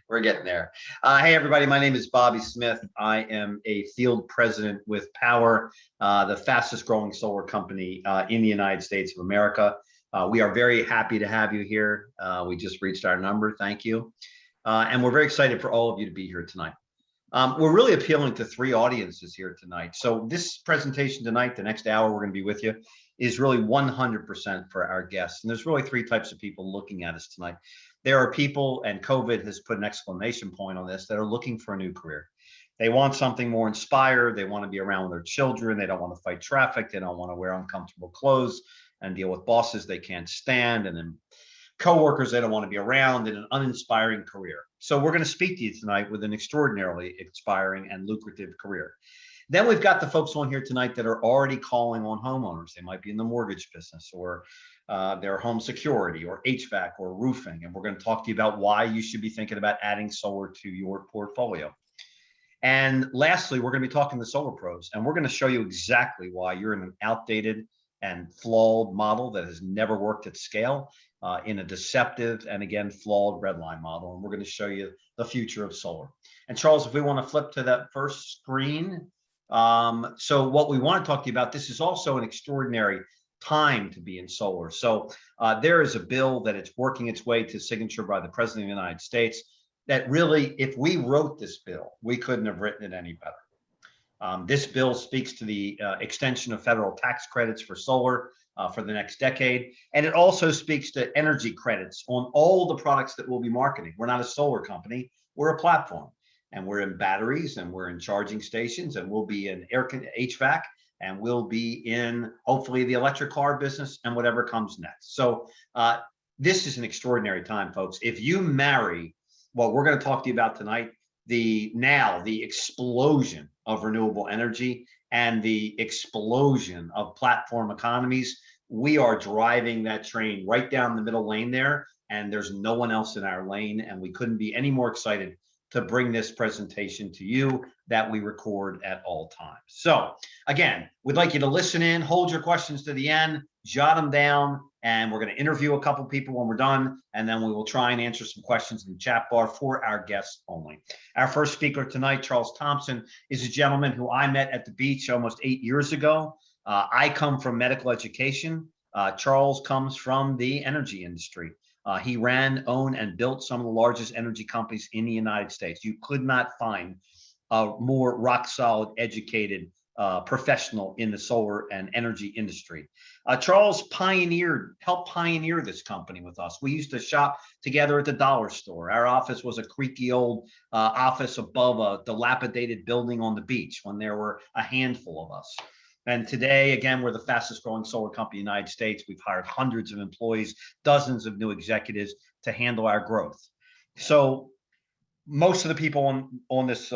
We're getting there. Hey, everybody. My name is Bobby Smith. I am a field president with Powur, the fastest growing solar company in the United States of America. We are very happy to have you here. We just reached our number. Thank you. And we're very excited for all of you to be here tonight. We're really appealing to three audiences here tonight. So this presentation tonight, the next hour we're going to be with you, is really 100% for our guests. And there's really three types of people looking at us tonight. There are people, and COVID has put an exclamation point on this, that are looking for a new career. They want something more inspired. They want to be around their children. They don't want to fight traffic. They don't want to wear uncomfortable clothes and deal with bosses they can't stand, and then coworkers they don't want to be around, in an uninspiring career. So we're going to speak to you tonight with an extraordinarily inspiring and lucrative career. Then we've got the folks on here tonight that are already calling on homeowners. They might be in the mortgage business, or their home security, or HVAC, or roofing. And we're going to talk to you about why you should be thinking about adding solar to your portfolio. And lastly, we're going to be talking to solar pros, and we're going to show you exactly why you're in an outdated and flawed model that has never worked at scale, in a deceptive and, again, flawed red line model. And we're going to show you the future of solar. And Charles, if we want to flip to that first screen. So what we want to talk to you about, this is also an extraordinary time to be in solar. So there is a bill that it's working its way to signature by the President of the United States that really, if we wrote this bill, we couldn't have written it any better. This bill speaks to the extension of federal tax credits for solar for the next decade. And it also speaks to energy credits on all the products that we'll be marketing. We're not a solar company, we're a platform. And we're in batteries, and we're in charging stations, and we'll be in HVAC, and we'll be in, hopefully, the electric car business and whatever comes next. So this is an extraordinary time, folks. If you marry what we're going to talk to you about tonight, the explosion of renewable energy and the explosion of platform economies, we are driving that train right down the middle lane there, and there's no one else in our lane, and we couldn't be any more excited to bring this presentation to you that we record at all times. So again, we'd like you to listen in, hold your questions to the end, jot them down, and we're going to interview a couple people when we're done, and then we will try and answer some questions in the chat bar for our guests only. Our first speaker tonight, Charles Thompson, is a gentleman who I met at the beach almost 8 years ago. I come from medical education. Charles comes from the energy industry. He ran, owned, and built some of the largest energy companies in the United States. You could not find a more rock-solid, educated professional in the solar and energy industry. Charles helped pioneer this company with us. We used to shop together at the dollar store. Our office was a creaky old office above a dilapidated building on the beach when there were a handful of us. And today, again, we're the fastest growing solar company in the United States. We've hired hundreds of employees, dozens of new executives to handle our growth. So most of the people on this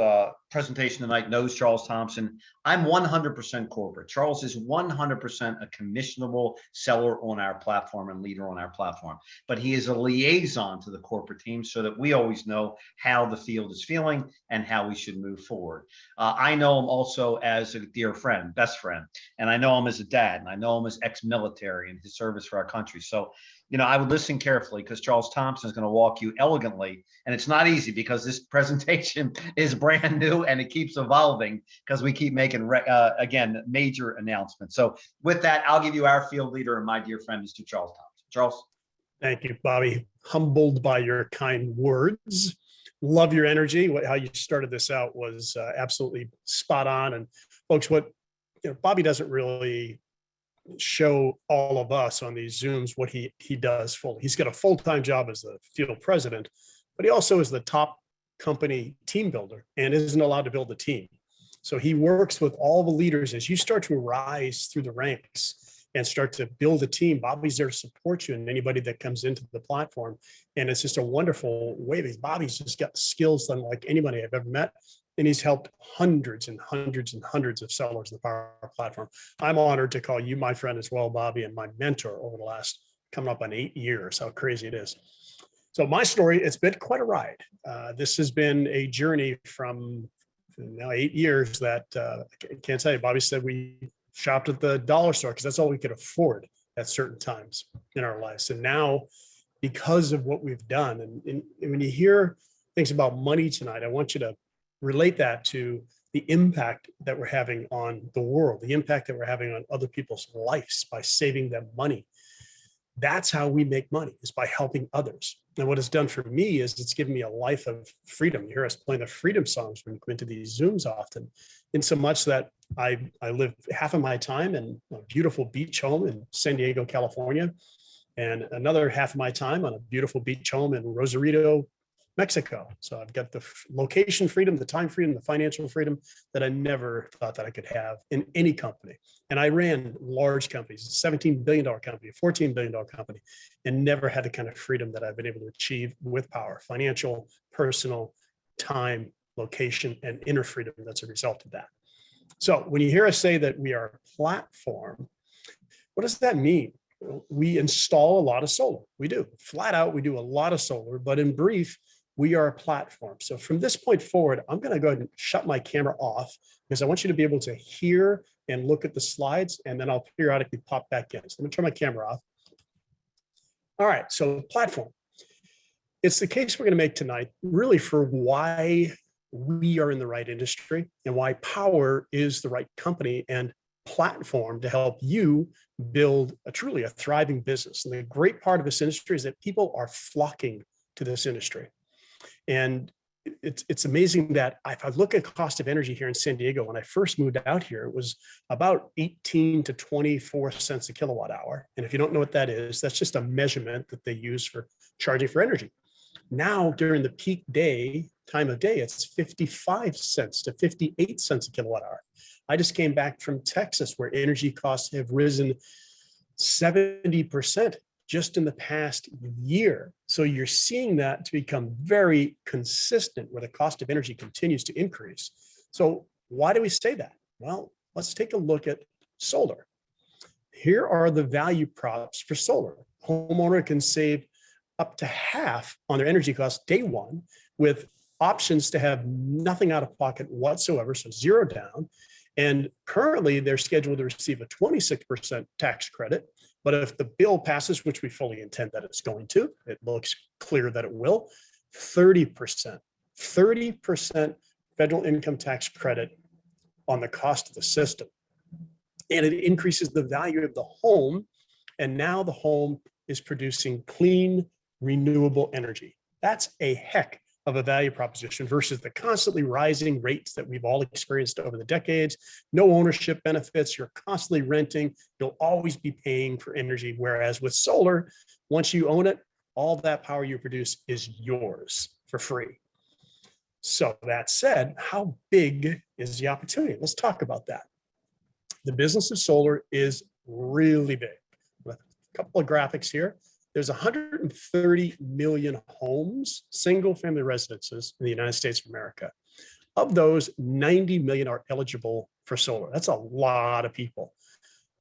presentation tonight knows Charles Thompson. I'm 100% corporate. Charles is 100% a commissionable seller on our platform and leader on our platform. But he is a liaison to the corporate team so that we always know how the field is feeling and how we should move forward. I know him also as a dear friend, best friend, and I know him as a dad, and I know him as ex-military and his service for our country. So I would listen carefully, because Charles Thompson is going to walk you elegantly. And it's not easy, because this presentation is brand new and it keeps evolving because we keep making, again, major announcements. So with that, I'll give you our field leader and my dear friend, Mr. Charles Thompson. Charles. Thank you, Bobby. Humbled by your kind words. Love your energy. How you started this out was absolutely spot on. And folks, Bobby doesn't really show all of us on these Zooms what he does fully. He's got a full-time job as the field president, but he also is the top company team builder and isn't allowed to build a team. So he works with all the leaders. As you start to rise through the ranks and start to build a team, Bobby's there to support you and anybody that comes into the platform. And it's just a wonderful way that Bobby's just got skills unlike anybody I've ever met. And he's helped hundreds and hundreds and hundreds of sellers in the Powur platform. I'm honored to call you my friend as well, Bobby, and my mentor over the last coming up on 8 years. How crazy it is. So my story, it's been quite a ride. This has been a journey from now 8 years that I can't tell you. Bobby said we shopped at the dollar store because that's all we could afford at certain times in our lives. And now, because of what we've done, and when you hear things about money tonight, I want you to relate that to the impact that we're having on the world, the impact that we're having on other people's lives by saving them money. That's how we make money, is by helping others. And what it's done for me is it's given me a life of freedom. You hear us playing the freedom songs when we go into these Zooms often, in so much that I live half of my time in a beautiful beach home in San Diego, California, and another half of my time on a beautiful beach home in Rosarito, Mexico. So I've got the location freedom, the time freedom, the financial freedom that I never thought that I could have in any company. And I ran large companies, a $17 billion company, a $14 billion company, and never had the kind of freedom that I've been able to achieve with Powur: financial, personal, time, location, and inner freedom that's a result of that. So when you hear us say that we are a platform, what does that mean? We install a lot of solar. We do. Flat out, we do a lot of solar, but in brief, we are a platform. So from this point forward, I'm going to go ahead and shut my camera off because I want you to be able to hear and look at the slides, and then I'll periodically pop back in. So I'm going to turn my camera off. All right, so platform. It's the case we're going to make tonight really for why we are in the right industry and why Powur is the right company and platform to help you build truly a thriving business. And the great part of this industry is that people are flocking to this industry. And it's amazing that if I look at cost of energy here in San Diego, when I first moved out here, it was about 18 to 24 cents a kilowatt hour. And if you don't know what that is, that's just a measurement that they use for charging for energy. Now, during the peak time of day, it's 55 cents to 58 cents a kilowatt hour. I just came back from Texas, where energy costs have risen 70% just in the past year. So you're seeing that to become very consistent, where the cost of energy continues to increase. So why do we say that? Well, let's take a look at solar. Here are the value props for solar. Homeowner can save up to half on their energy costs day one, with options to have nothing out of pocket whatsoever, so zero down. And currently they're scheduled to receive a 26% tax credit. But if the bill passes, which we fully intend that it's going to, it looks clear that it will, 30% federal income tax credit on the cost of the system. And it increases the value of the home. And now the home is producing clean, renewable energy. That's a heck of a value proposition versus the constantly rising rates that we've all experienced over the decades. No ownership benefits, you're constantly renting, you'll always be paying for energy. Whereas with solar, once you own it, all that power you produce is yours for free. So that said, how big is the opportunity? Let's talk about that. The business of solar is really big. With a couple of graphics here. There's 130 million homes, single family residences in the United States of America. Of those, 90 million are eligible for solar. That's a lot of people.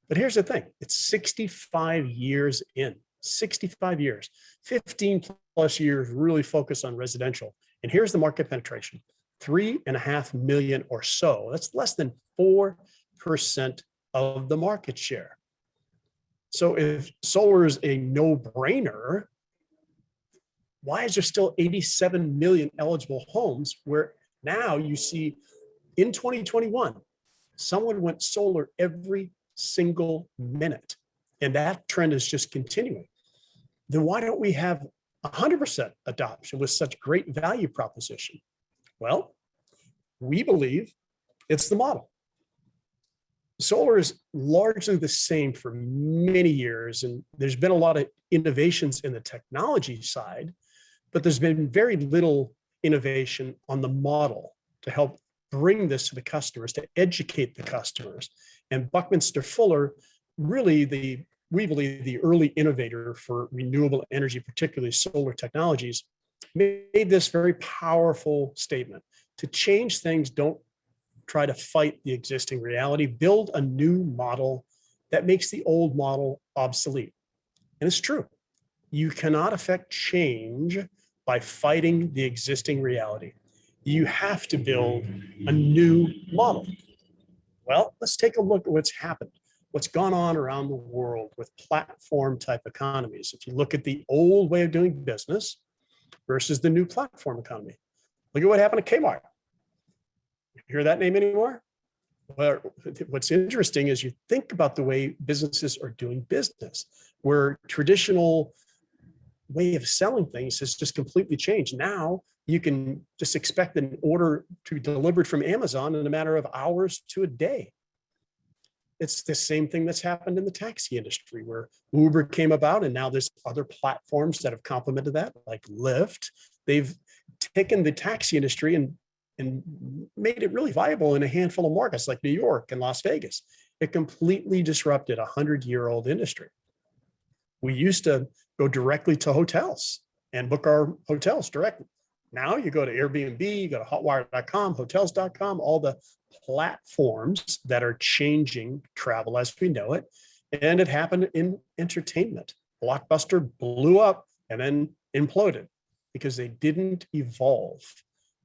But here's the thing, it's 65 years in, 65 years, 15 plus years really focused on residential. And here's the market penetration, 3.5 million or so. That's less than 4% of the market share. So if solar is a no-brainer, why is there still 87 million eligible homes where now you see in 2021, someone went solar every single minute, and that trend is just continuing? Then why don't we have 100% adoption with such great value proposition? Well, we believe it's the model. Solar is largely the same for many years, and there's been a lot of innovations in the technology side, but there's been very little innovation on the model to help bring this to the customers, to educate the customers. And Buckminster Fuller, really we believe the early innovator for renewable energy, particularly solar technologies, made this very powerful statement: to change things, don't try to fight the existing reality, build a new model that makes the old model obsolete. And it's true. You cannot affect change by fighting the existing reality. You have to build a new model. Well, let's take a look at what's happened, what's gone on around the world with platform type economies. If you look at the old way of doing business, versus the new platform economy. Look at what happened to Kmart. You hear that name anymore? Well, what's interesting is you think about the way businesses are doing business, where traditional way of selling things has just completely changed. Now you can just expect an order to be delivered from Amazon in a matter of hours to a day. It's the same thing that's happened in the taxi industry, where Uber came about, and now there's other platforms that have complemented that, like Lyft. They've taken the taxi industry and made it really viable in a handful of markets like New York and Las Vegas. It completely disrupted a 100-year-old industry. We used to go directly to hotels and book our hotels directly. Now you go to Airbnb, you go to hotwire.com, hotels.com, all the platforms that are changing travel as we know it. And it happened in entertainment. Blockbuster blew up and then imploded because they didn't evolve.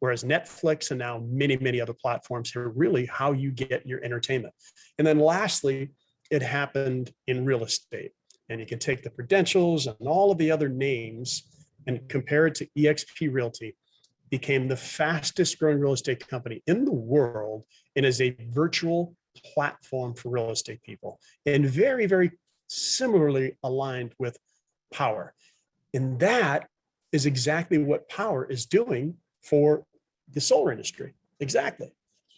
Whereas Netflix and now many, many other platforms are really how you get your entertainment. And then lastly, it happened in real estate. And you can take the Prudentials and all of the other names and compare it to eXp Realty. Became the fastest growing real estate company in the world and is a virtual platform for real estate people, and very, very similarly aligned with Powur. And that is exactly what Powur is doing for the solar industry. Exactly.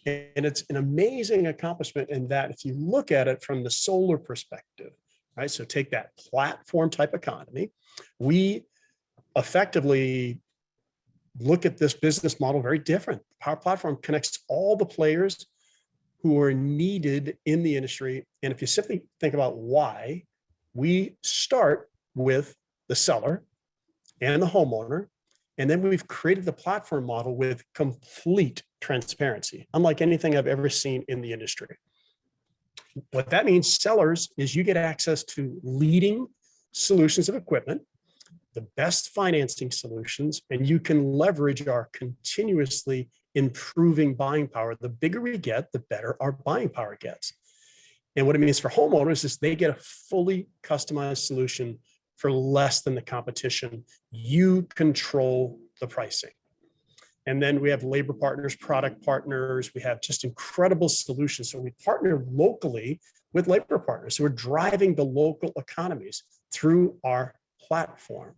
And it's an amazing accomplishment in that if you look at it from the solar perspective, right? So take that platform type economy. We effectively look at this business model very different. Power Platform connects all the players who are needed in the industry. And if you simply think about why, we start with the seller and the homeowner, and then we've created the platform model with complete transparency, unlike anything I've ever seen in the industry. What that means, sellers, is you get access to leading solutions of equipment, the best financing solutions, and you can leverage our continuously improving buying power. The bigger we get, the better our buying power gets. And what it means for homeowners is they get a fully customized solution for less than the competition. You control the pricing. And then we have labor partners, product partners. We have just incredible solutions. So we partner locally with labor partners who are driving the local economies through our platform.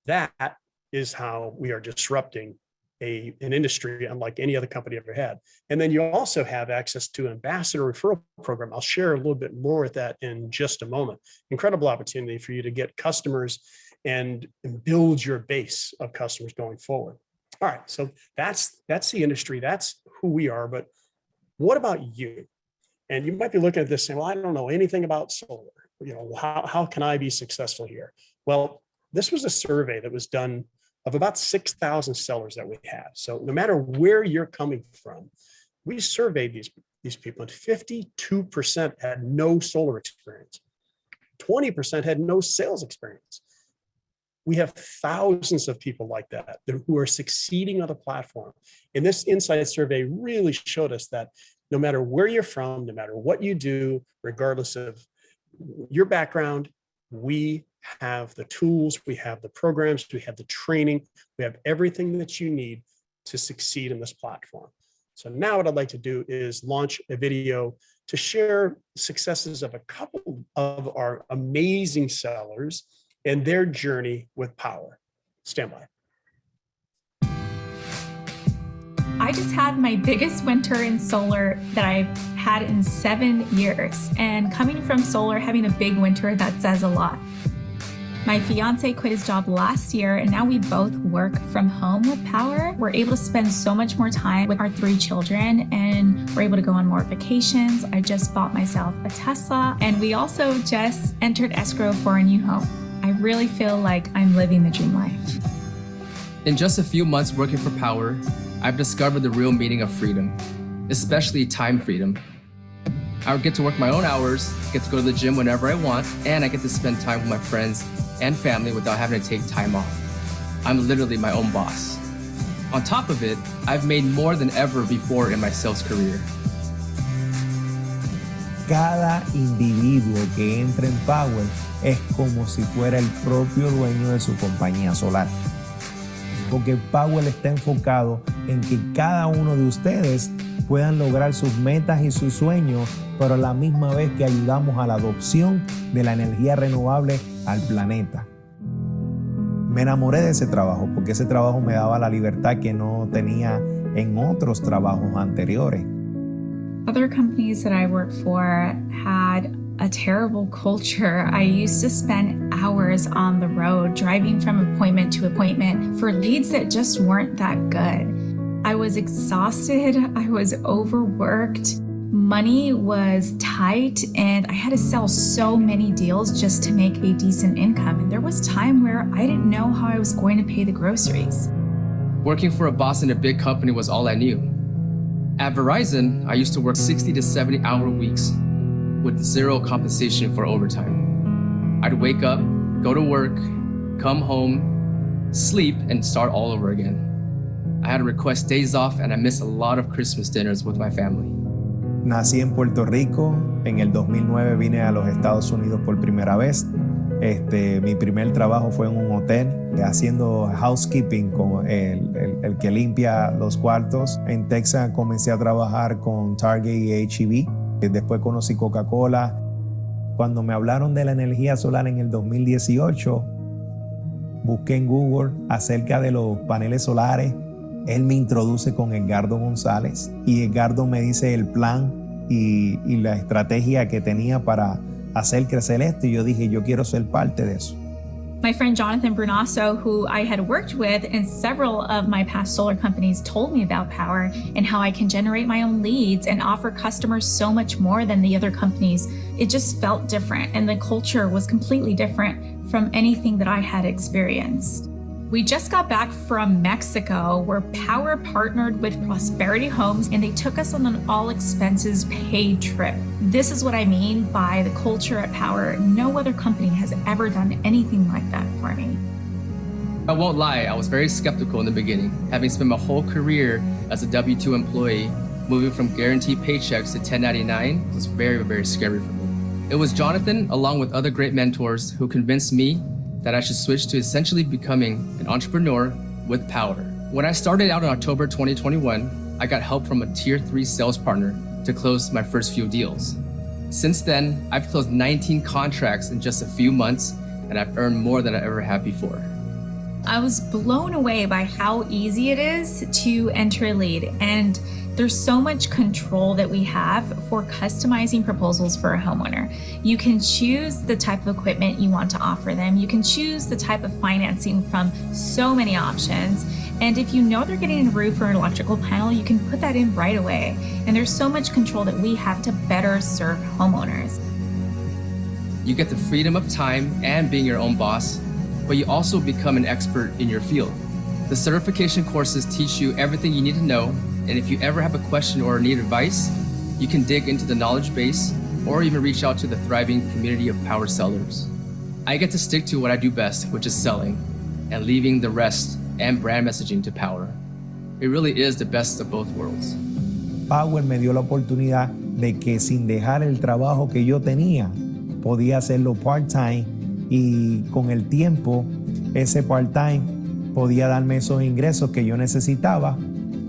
That is how we are disrupting an industry unlike any other company ever had. And then you also have access to an ambassador referral program. I'll share a little bit more with that in just a moment. Incredible opportunity for you to get customers and build your base of customers going forward. All right, so that's the industry. That's who we are. But what about you? And you might be looking at this saying, well, I don't know anything about solar. You know, how can I be successful here? Well, this was a survey that was done of about 6,000 sellers that we have. So no matter where you're coming from, we surveyed these people, and 52% had no solar experience. 20% had no sales experience. We have thousands of people like that who are succeeding on the platform. And this insight survey really showed us that no matter where you're from, no matter what you do, regardless of your background, we have the tools, we have the programs, we have the training, we have everything that you need to succeed in this platform. So now what I'd like to do is launch a video to share successes of a couple of our amazing sellers and their journey with Powur. Stand by. I just had my biggest winter in solar that I've had in 7 years. And coming from solar, having a big winter, that says a lot. My fiance quit his job last year, and now we both work from home with Powur. We're able to spend so much more time with our 3 children, and we're able to go on more vacations. I just bought myself a Tesla, and we also just entered escrow for a new home. I really feel like I'm living the dream life. In just a few months working for Powur, I've discovered the real meaning of freedom, especially time freedom. I get to work my own hours, get to go to the gym whenever I want, and I get to spend time with my friends and family without having to take time off. I'm literally my own boss. On top of it, I've made more than ever before in my sales career. Cada individuo que entra en Powur es como si fuera el propio dueño de su compañía solar. porque Powur está enfocado en que cada uno de ustedes puedan lograr sus metas y sus sueños, pero a la misma vez que ayudamos a la adopción de la energía renovable al planeta. Me enamoré de ese trabajo porque ese trabajo me daba la libertad que no tenía en otros trabajos anteriores. Other companies that I worked for had a terrible culture. I used to spend hours on the road driving from appointment to appointment for leads that just weren't that good. I was exhausted, I was overworked, money was tight, and I had to sell so many deals just to make a decent income. And there was time where I didn't know how I was going to pay the groceries. Working for a boss in a big company was all I knew. At Verizon, I used to work 60 to 70-hour weeks with zero compensation for overtime. I'd wake up, go to work, come home, sleep, and start all over again. I had to request days off, and I missed a lot of Christmas dinners with my family. Nací en Puerto Rico, en el 2009 vine a los Estados Unidos por primera vez. Mi primer trabajo fue en un hotel, haciendo housekeeping con el que limpia los cuartos. En Texas comencé a trabajar con Target y H-E-B. Después conocí Coca-Cola. Cuando me hablaron de la energía solar en el 2018, busqué en Google acerca de los paneles solares. Él me introduce con Edgardo González y Edgardo me dice el plan y la estrategia que tenía para hacer crecer esto, y yo dije, yo quiero ser parte de eso. My friend Jonathan Brunasso, who I had worked with in several of my past solar companies, told me about Powur and how I can generate my own leads and offer customers so much more than the other companies. It just felt different, and the culture was completely different from anything that I had experienced. We just got back from Mexico, where Powur partnered with Prosperity Homes, and they took us on an all expenses paid trip. This is what I mean by the culture at Powur. No other company has ever done anything like that for me. I won't lie, I was very skeptical in the beginning. Having spent my whole career as a W-2 employee, moving from guaranteed paychecks to 1099 was very, very scary for me. It was Jonathan, along with other great mentors, who convinced me that I should switch to essentially becoming an entrepreneur with Powur. When I started out in October 2021, I got help from a tier 3 sales partner to close my first few deals. Since then, I've closed 19 contracts in just a few months, and I've earned more than I ever have before. I was blown away by how easy it is to enter a lead, and there's so much control that we have for customizing proposals for a homeowner. You can choose the type of equipment you want to offer them. You can choose the type of financing from so many options. And if you know they're getting a roof or an electrical panel, you can put that in right away. And there's so much control that we have to better serve homeowners. You get the freedom of time and being your own boss, but you also become an expert in your field. The certification courses teach you everything you need to know, and if you ever have a question or need advice, you can dig into the knowledge base or even reach out to the thriving community of Powur sellers. I get to stick to what I do best, which is selling, and leaving the rest and brand messaging to Powur. It really is the best of both worlds. Powur me dio la oportunidad de que sin dejar el trabajo que yo tenía, podía hacerlo part-time, y con el tiempo, ese part-time podía darme esos ingresos que yo necesitaba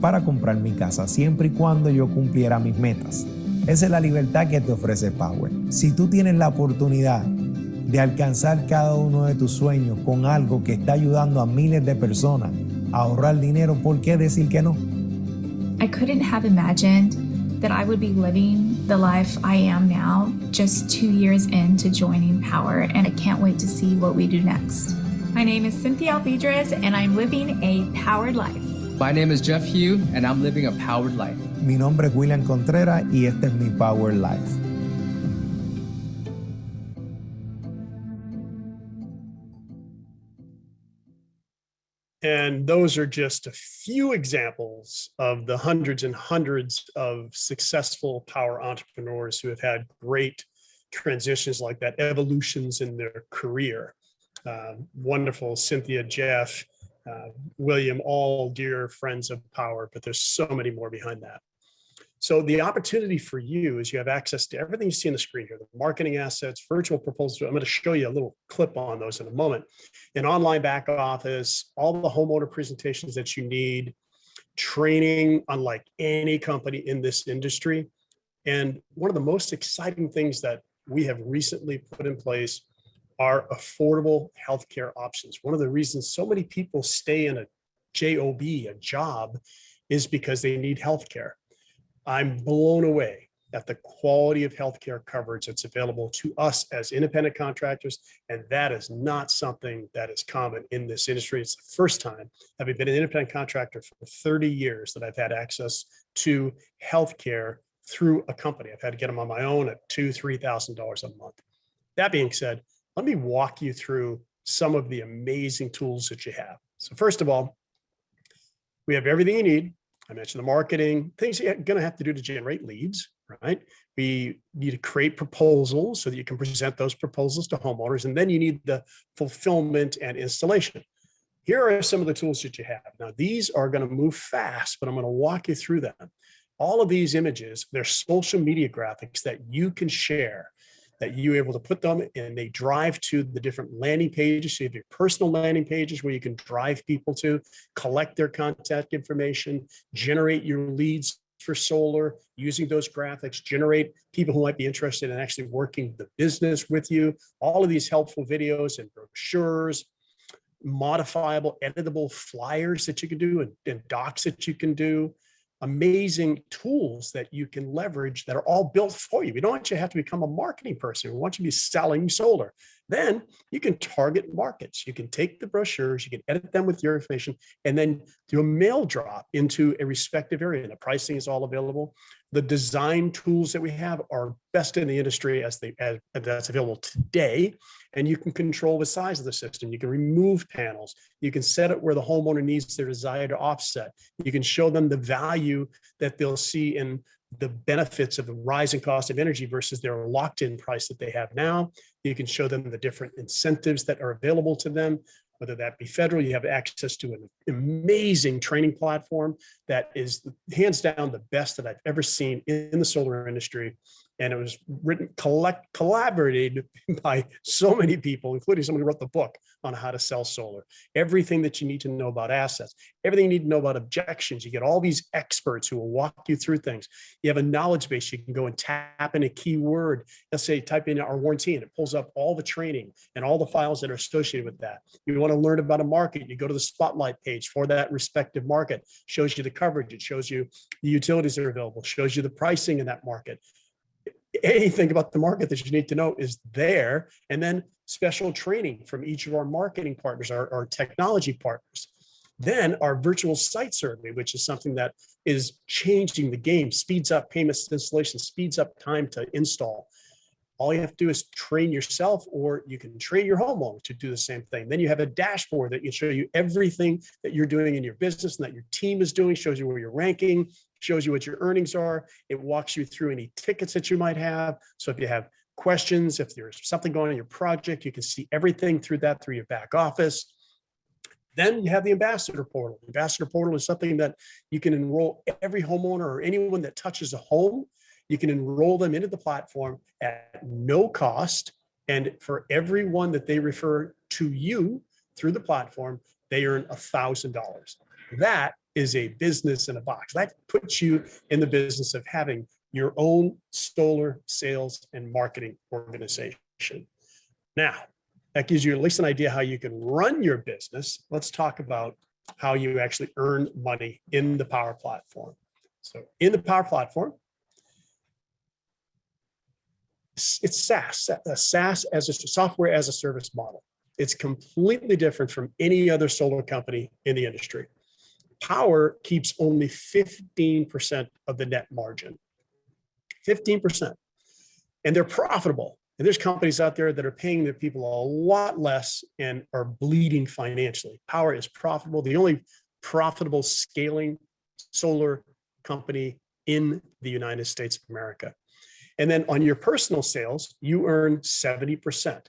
para comprar mi casa, siempre y cuando yo cumpliera mis metas. Esa es la libertad que te ofrece Powur. Si tú tienes la oportunidad de alcanzar cada uno de tus sueños con algo que está ayudando a miles de personas a ahorrar dinero, ¿por qué decir que no? I couldn't have imagined that I would be living the life I am now just 2 years into joining Powur, and I can't wait to see what we do next. My name is Cynthia Alvidrez, and I'm living a powered life. My name is Jeff Hugh, and I'm living a powered life. Mi nombre es William Contreras y este es mi Power Life. And those are just a few examples of the hundreds and hundreds of successful Powur entrepreneurs who have had great transitions like that, evolutions in their career. Wonderful Cynthia, Jeff, William, all dear friends of Powur, but there's so many more behind that. So the opportunity for you is you have access to everything you see on the screen here, the marketing assets, virtual proposals. I'm going to show you a little clip on those in a moment. An online back office, all the homeowner presentations that you need, training unlike any company in this industry. And one of the most exciting things that we have recently put in place are affordable healthcare options. One of the reasons so many people stay in a job, is because they need healthcare. I'm blown away at the quality of healthcare coverage that's available to us as independent contractors. And that is not something that is common in this industry. It's the first time, having been an independent contractor for 30 years, that I've had access to healthcare through a company. I've had to get them on my own at $2,000, $3,000 a month. That being said, let me walk you through some of the amazing tools that you have. So first of all, we have everything you need. I mentioned the marketing, things you're going to have to do to generate leads, right? We need to create proposals so that you can present those proposals to homeowners. And then you need the fulfillment and installation. Here are some of the tools that you have. Now, these are going to move fast, but I'm going to walk you through them. All of these images, they're social media graphics that you can share, that you're able to put them and they drive to the different landing pages. So you have your personal landing pages where you can drive people to, collect their contact information, generate your leads for solar, using those graphics, generate people who might be interested in actually working the business with you. All of these helpful videos and brochures, modifiable, editable flyers that you can do and docs that you can do. Amazing tools that you can leverage that are all built for you. We don't want you to have to become a marketing person. We want you to be selling solar. Then you can target markets. You can take the brochures, you can edit them with your information, and then do a mail drop into a respective area. And the pricing is all available. The design tools that we have are best in the industry as that's available today. And you can control the size of the system. You can remove panels. You can set it where the homeowner needs their desired offset. You can show them the value that they'll see in the benefits of the rising cost of energy versus their locked-in price that they have now. You can show them the different incentives that are available to them, whether that be federal. You have access to an amazing training platform that is hands down the best that I've ever seen in the solar industry. And it was written, collaborated by so many people, including someone who wrote the book on how to sell solar. Everything that you need to know about assets, everything you need to know about objections. You get all these experts who will walk you through things. You have a knowledge base. You can go and tap in a keyword. Let's say type in our warranty and it pulls up all the training and all the files that are associated with that. You want to learn about a market, you go to the spotlight page for that respective market, shows you the coverage, it shows you the utilities that are available, shows you the pricing in that market. Anything about the market that you need to know is there. And then special training from each of our marketing partners, our technology partners. Then our virtual site survey, which is something that is changing the game, speeds up payments to installation, speeds up time to install. All you have to do is train yourself, or you can train your homeowner to do the same thing. Then you have a dashboard that can show you everything that you're doing in your business and that your team is doing, shows you where you're ranking, shows you what your earnings are. It walks you through any tickets that you might have. So if you have questions, if there's something going on in your project, you can see everything through that, through your back office. Then you have the ambassador portal. The ambassador portal is something that you can enroll every homeowner or anyone that touches a home. You can enroll them into the platform at no cost. And for everyone that they refer to you through the platform, they earn $1,000. That is a business in a box. That puts you in the business of having your own solar sales and marketing organization. Now, that gives you at least an idea how you can run your business. Let's talk about how you actually earn money in the Powur platform. So in the Powur platform, it's SaaS, a SaaS as a software as a service model. It's completely different from any other solar company in the industry. Powur keeps only 15% of the net margin, 15%. And they're profitable. And there's companies out there that are paying their people a lot less and are bleeding financially. Powur is profitable, the only profitable scaling solar company in the United States of America. And then on your personal sales, you earn 70%.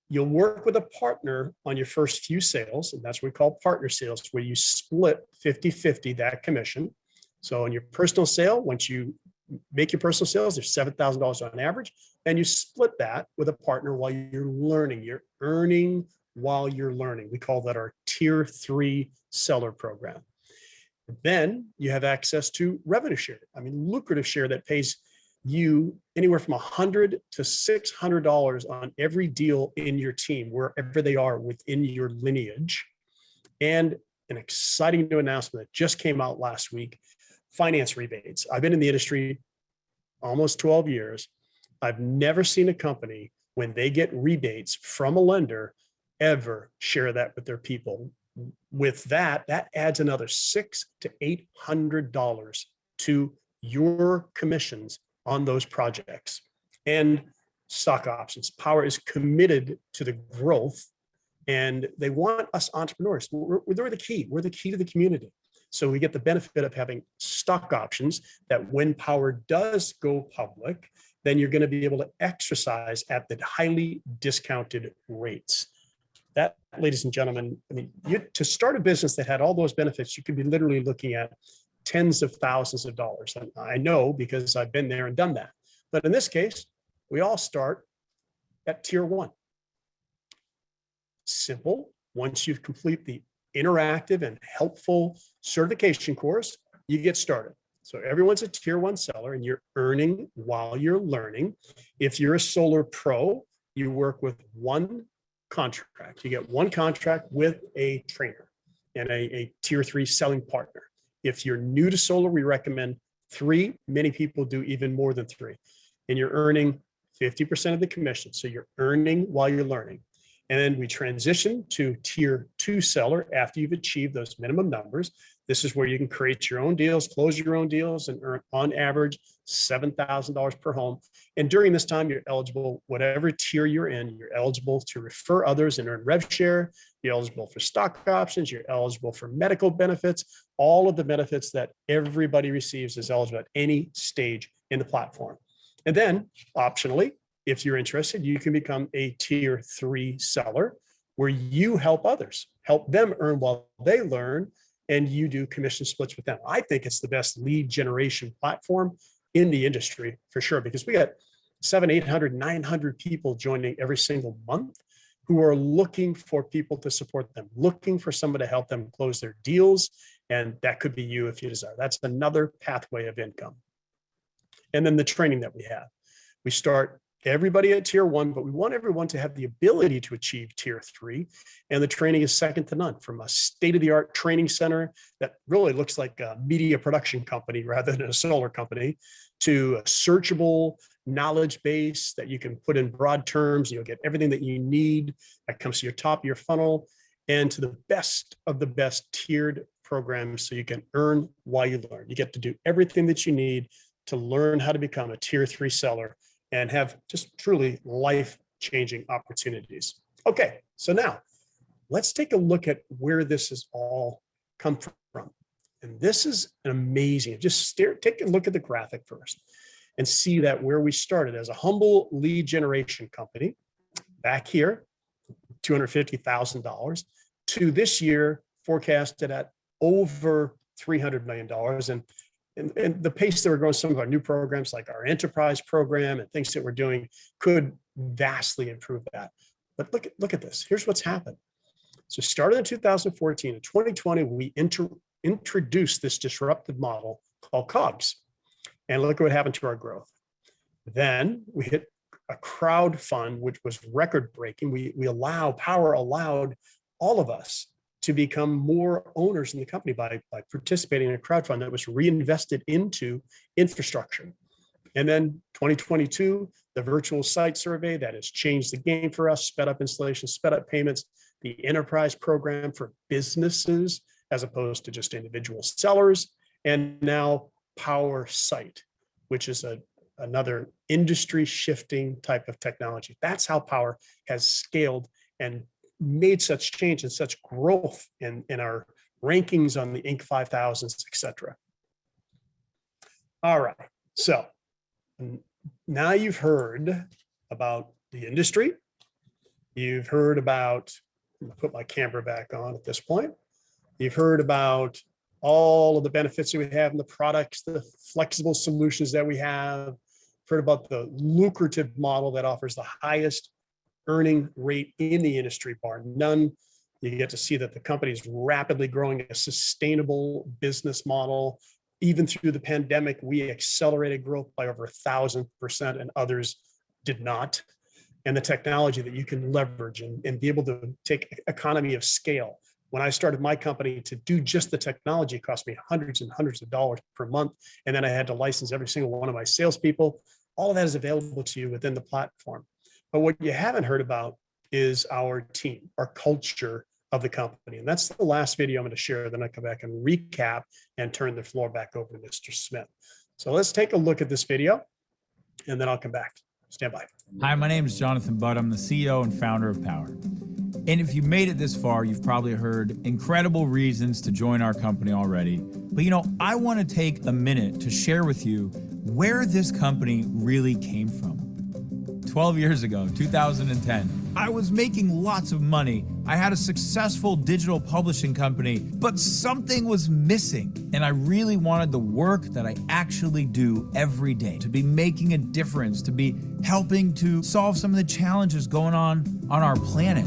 You'll work with a partner on your first few sales, and that's what we call partner sales, where you split 50-50 that commission. So in your personal sale, once you make your personal sales, there's $7,000 on average, and you split that with a partner while you're learning. You're earning while you're learning. We call that our tier 3 seller program. Then you have access to revenue share. I mean, lucrative share that pays you anywhere from $100 to $600 on every deal in your team, wherever they are within your lineage. And an exciting new announcement that just came out last week, finance rebates. I've been in the industry almost 12 years. I've never seen a company, when they get rebates from a lender, ever share that with their people. With that, that adds another $600 to $800 to your commissions on those projects. And stock options. Powur is committed to the growth, and they want us entrepreneurs. They're the key. We're the key to the community. So we get the benefit of having stock options that when Powur does go public, then you're going to be able to exercise at the highly discounted rates. That, ladies and gentlemen, I mean, to start a business that had all those benefits, you could be literally looking at tens of thousands of dollars. And I know because I've been there and done that. But in this case, we all start at tier 1. Simple. Once you've complete the interactive and helpful certification course, you get started. So everyone's a tier 1 seller, and you're earning while you're learning. If you're a solar pro, you work with one contract. You get one contract with a trainer and a tier 3 selling partner. If you're new to solar, we recommend 3. Many people do even more than 3. And you're earning 50% of the commission. So you're earning while you're learning. And then we transition to tier 2 seller after you've achieved those minimum numbers. This is where you can create your own deals, close your own deals, and earn on average $7,000 per home. And during this time, you're eligible, whatever tier you're in, you're eligible to refer others and earn rev share. You're eligible for stock options. You're eligible for medical benefits. All of the benefits that everybody receives is eligible at any stage in the platform. And then optionally, if you're interested, you can become a tier 3 seller where you help others, help them earn while they learn, and you do commission splits with them. I think it's the best lead generation platform in the industry for sure, because we got 700, 800, 900 people joining every single month who are looking for people to support them, looking for someone to help them close their deals. And that could be you if you desire. That's another pathway of income. And then the training that we have. We start everybody at tier 1, but we want everyone to have the ability to achieve tier 3. And the training is second to none, from a state-of-the-art training center that really looks like a media production company rather than a solar company, to a searchable knowledge base that you can put in broad terms. You'll get everything that you need that comes to your top of your funnel, and to the best of the best tiered programs so you can earn while you learn. You get to do everything that you need to learn how to become a tier 3 seller and have just truly life-changing opportunities. Okay, so now let's take a look at where this has all come from. And this is amazing. Just take a look at the graphic first and see that where we started as a humble lead generation company back here, $250,000, to this year forecasted at over $300 million. And the pace that we're growing, some of our new programs like our enterprise program and things that we're doing could vastly improve that. But look at this. Here's what's happened. So started in 2014. In 2020, we introduced this disruptive model called COGS. And look at what happened to our growth. Then we hit a crowd fund, which was record breaking. Powur allowed all of us to become more owners in the company by participating in a crowdfund that was reinvested into infrastructure. And then 2022, the virtual site survey that has changed the game for us, sped up installation, sped up payments, the enterprise program for businesses as opposed to just individual sellers, and now Powur Site, which is another industry shifting type of technology. That's how Powur has scaled and made such change and such growth in our rankings on the Inc. 5000s, et cetera. All right, so now you've heard about the industry. You've heard about, I'm gonna put my camera back on at this point. You've heard about all of the benefits that we have in the products, the flexible solutions that we have. Heard about the lucrative model that offers the highest earning rate in the industry, bar none. You get to see that the company is rapidly growing a sustainable business model. Even through the pandemic, we accelerated growth by over 1,000%, and others did not. And the technology that you can leverage and be able to take economy of scale. When I started my company, to do just the technology cost me hundreds and hundreds of dollars per month. And then I had to license every single one of my salespeople. All of that is available to you within the platform. But what you haven't heard about is our team, our culture of the company. And that's the last video I'm going to share. Then I come back and recap and turn the floor back over to Mr. Smith. So let's take a look at this video and then I'll come back. Stand by. Hi, my name is Jonathan Budd. I'm the CEO and founder of Powur. And if you made it this far, you've probably heard incredible reasons to join our company already. But I want to take a minute to share with you where this company really came from. 12 years ago, 2010, I was making lots of money. I had a successful digital publishing company, but something was missing. And I really wanted the work that I actually do every day to be making a difference, to be helping to solve some of the challenges going on our planet.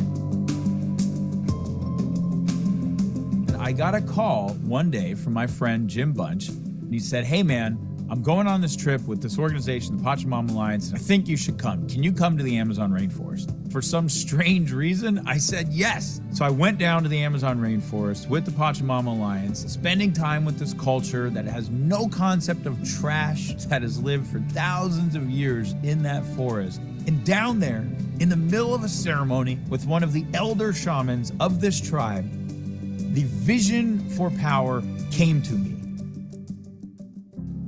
And I got a call one day from my friend Jim Bunch, and he said, "Hey man, I'm going on this trip with this organization, the Pachamama Alliance, and I think you should come. Can you come to the Amazon rainforest?" For some strange reason, I said yes. So I went down to the Amazon rainforest with the Pachamama Alliance, spending time with this culture that has no concept of trash, that has lived for thousands of years in that forest. And down there, in the middle of a ceremony with one of the elder shamans of this tribe, the vision for Powur came to me.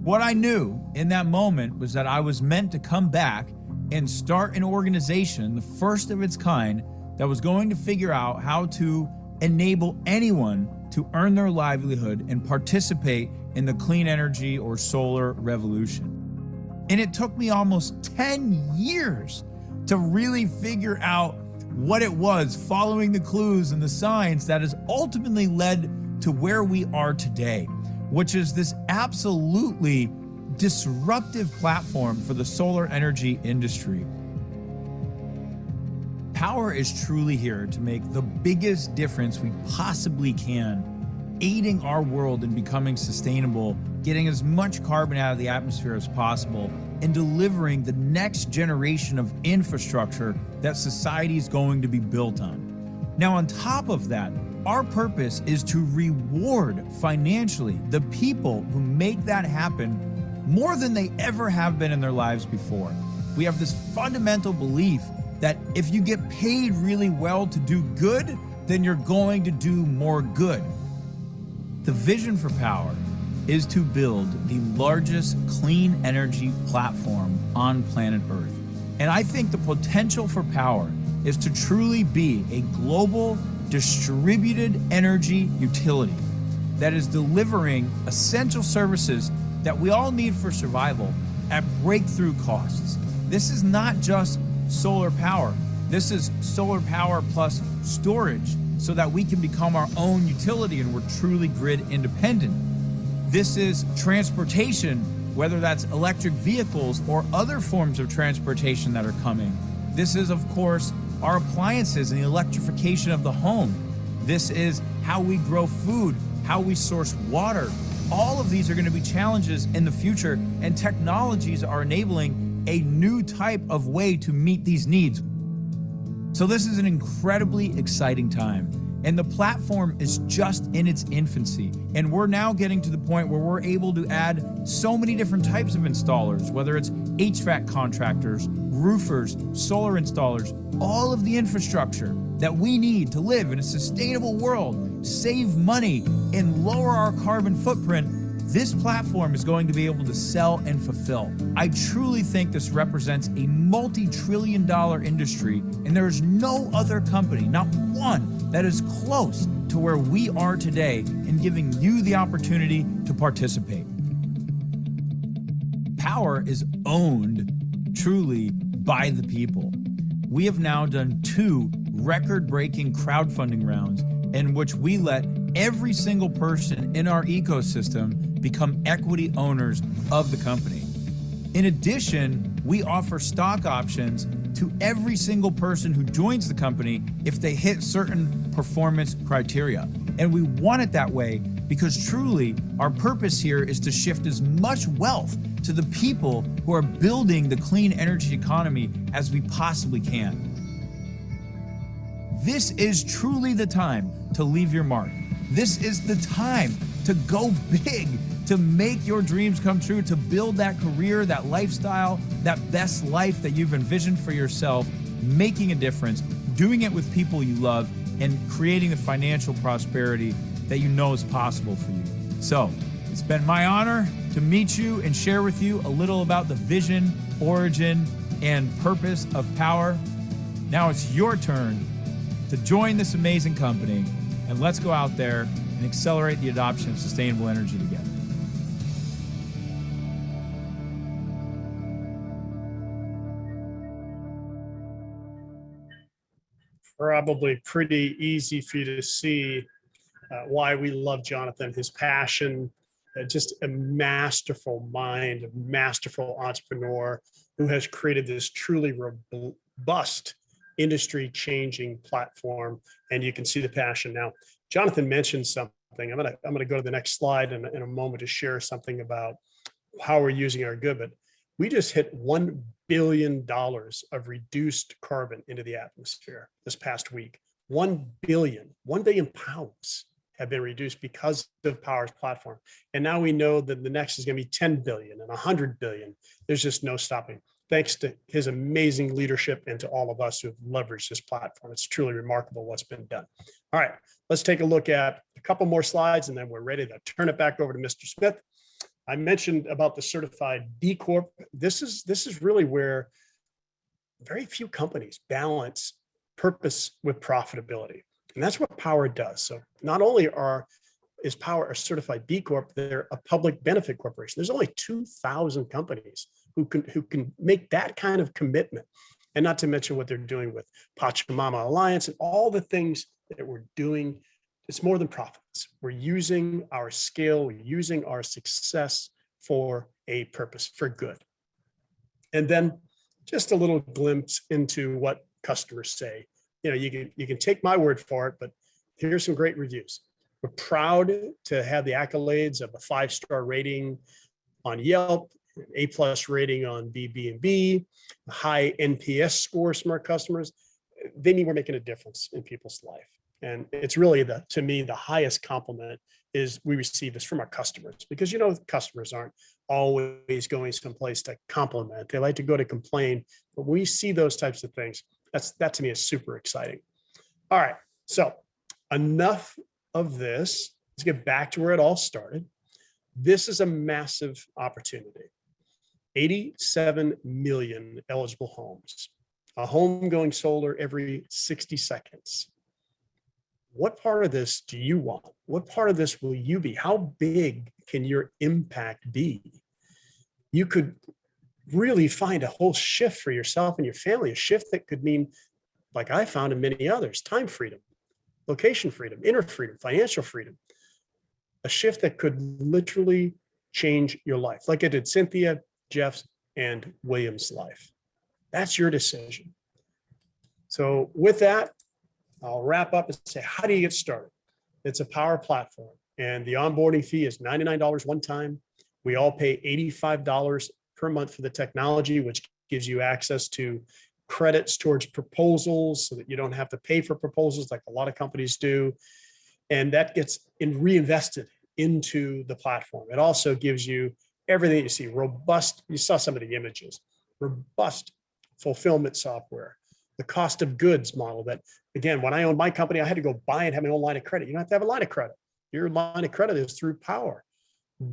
What I knew in that moment was that I was meant to come back and start an organization, the first of its kind, that was going to figure out how to enable anyone to earn their livelihood and participate in the clean energy or solar revolution. And it took me almost 10 years to really figure out what it was, following the clues and the signs that has ultimately led to where we are today, which is this absolutely disruptive platform for the solar energy industry. Powur is truly here to make the biggest difference we possibly can, aiding our world in becoming sustainable, getting as much carbon out of the atmosphere as possible, and delivering the next generation of infrastructure that society is going to be built on. Now, on top of that, our purpose is to reward financially the people who make that happen more than they ever have been in their lives before. We have this fundamental belief that if you get paid really well to do good, then you're going to do more good. The vision for Powur is to build the largest clean energy platform on planet Earth. And I think the potential for Powur is to truly be a global distributed energy utility that is delivering essential services that we all need for survival at breakthrough costs. This is not just solar power. This is solar power plus storage so that we can become our own utility and we're truly grid independent. This is transportation, whether that's electric vehicles or other forms of transportation that are coming. This is, of course, our appliances and the electrification of the home. This is how we grow food, how we source water. All of these are going to be challenges in the future, and technologies are enabling a new type of way to meet these needs. So this is an incredibly exciting time, and the platform is just in its infancy. And we're now getting to the point where we're able to add so many different types of installers, whether it's HVAC contractors, roofers, solar installers, all of the infrastructure that we need to live in a sustainable world, save money, and lower our carbon footprint. This platform is going to be able to sell and fulfill. I truly think this represents a multi-trillion-dollar industry, and there is no other company, not one, that is close to where we are today in giving you the opportunity to participate. Powur is owned truly by the people. We have now done 2 record-breaking crowdfunding rounds in which we let every single person in our ecosystem become equity owners of the company. In addition, we offer stock options to every single person who joins the company if they hit certain performance criteria. And we want it that way because truly our purpose here is to shift as much wealth to the people who are building the clean energy economy as we possibly can. This is truly the time to leave your mark. This is the time to go big, to make your dreams come true, to build that career, that lifestyle, that best life that you've envisioned for yourself, making a difference, doing it with people you love, and creating the financial prosperity that you know is possible for you. So, it's been my honor to meet you and share with you a little about the vision, origin, and purpose of Powur. Now it's your turn to join this amazing company, and let's go out there and accelerate the adoption of sustainable energy together. Probably pretty easy for you to see why we love Jonathan, his passion, just a masterful mind, a masterful entrepreneur who has created this truly robust industry-changing platform. And you can see the passion now. Jonathan mentioned something. I'm gonna go to the next slide in a moment to share something about how we're using our good. But we just hit $1 billion of reduced carbon into the atmosphere this past week. 1 billion pounds have been reduced because of Powur's platform. And now we know that the next is going to be 10 billion and 100 billion. There's just no stopping. Thanks to his amazing leadership and to all of us who have leveraged this platform. It's truly remarkable what's been done. All right, let's take a look at a couple more slides and then we're ready to turn it back over to Mr. Smith. I mentioned about the certified B Corp. This is really where very few companies balance purpose with profitability. And that's what Powur does. So not only is Powur a certified B Corp, they're a public benefit corporation. There's only 2,000 companies who can make that kind of commitment. And not to mention what they're doing with Pachamama Alliance and all the things that we're doing. It's more than profits. We're using our skill, we're using our success for a purpose, for good. And then just a little glimpse into what customers say. You know, you can take my word for it, but here's some great reviews. We're proud to have the accolades of a 5-star rating on Yelp, an A+ rating on BB&B, a high NPS scores from our customers. They mean we're making a difference in people's life. And it's really, to me, the highest compliment is we receive this from our customers, because, you know, customers aren't always going someplace to compliment. They like to go to complain. But when we see those types of things, that to me is super exciting. All right, so enough of this. Let's get back to where it all started. This is a massive opportunity. 87 million eligible homes. A home going solar every 60 seconds. What part of this do you want? What part of this will you be? How big can your impact be? You could really find a whole shift for yourself and your family, a shift that could mean, like I found in many others, time freedom, location freedom, inner freedom, financial freedom, a shift that could literally change your life, like it did Cynthia, Jeff's, and William's life. That's your decision. So with that, I'll wrap up and say, how do you get started? It's a Powur platform, and the onboarding fee is $99 one time. We all pay $85 per month for the technology, which gives you access to credits towards proposals so that you don't have to pay for proposals like a lot of companies do. And that gets reinvested into the platform. It also gives you everything you see, robust, you saw some of the images, robust fulfillment software, the cost of goods model that, again, when I owned my company, I had to go buy and have my own line of credit. You don't have to have a line of credit. Your line of credit is through Powur.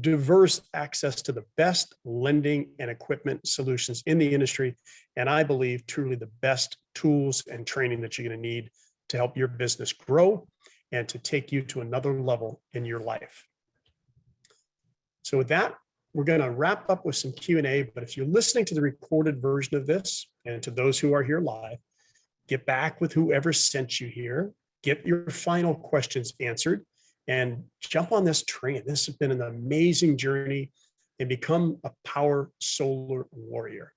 Diverse access to the best lending and equipment solutions in the industry. And I believe truly the best tools and training that you're going to need to help your business grow and to take you to another level in your life. So with that, we're going to wrap up with some Q&A, but if you're listening to the recorded version of this, and to those who are here live, get back with whoever sent you here, get your final questions answered, and jump on this train. This has been an amazing journey and become a Powur solar warrior.